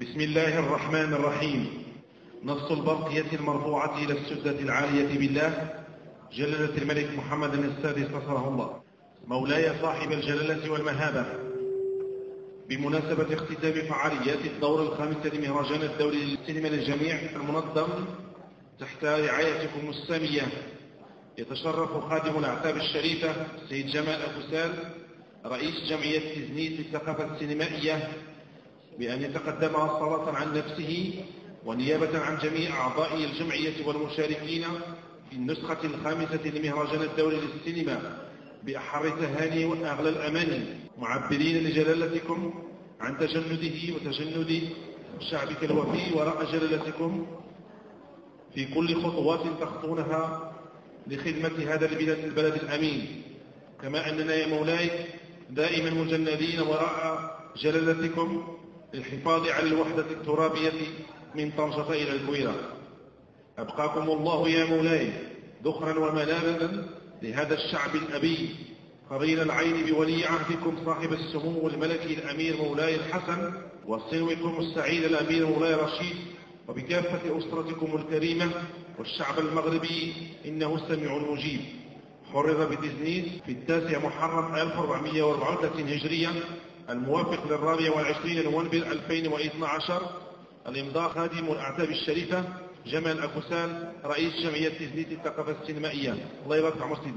بسم الله الرحمن الرحيم. نص البرقية المرفوعة إلى السدة العالية بالله جلالة الملك محمد السادس نصره الله. مولاي صاحب الجلالة والمهابة، بمناسبة اختتام فعاليات الدور الخامس لمهرجان الدولي للسينما للجميع المنظم تحت رعايتكم السامية، يتشرف خادم الأعتاب الشريفة السيد جمال أبوسال رئيس جمعية تزنيت للثقافة السينمائية بأن يتقدم صلاة عن نفسه ونيابة عن جميع أعضاء الجمعية والمشاركين في النسخة الخامسة لمهرجان الدولي للسينما بأحر التهاني وأغلى الأماني، معبرين لجلالتكم عن تجنده وتجند شعبك الوفي وراء جلالتكم في كل خطوات تخطونها لخدمة هذا البلد الأمين، كما أننا يا مولاي دائما مجندين وراء جلالتكم للحفاظ على الوحدة الترابية من طنجة إلى الكويرة. أبقاكم الله يا مولاي ذخرا وملاذا لهذا الشعب الأبي، قرين العين بولي عهدكم صاحب السمو الملكي الأمير مولاي الحسن، وصنوكم السعيد الأمير مولاي رشيد، وبكافة أسرتكم الكريمة والشعب المغربي إنه السميع المجيب. حرر بتزنيت في 9 محرم 1434 هجرية الموافق لل24 نوفمبر 2012. الإمضاء خادم الأعتاب الشريفة جمال أبوسال رئيس جمعية تزنيت للثقافة السينمائية. الله يبارك في عمر سيدنا.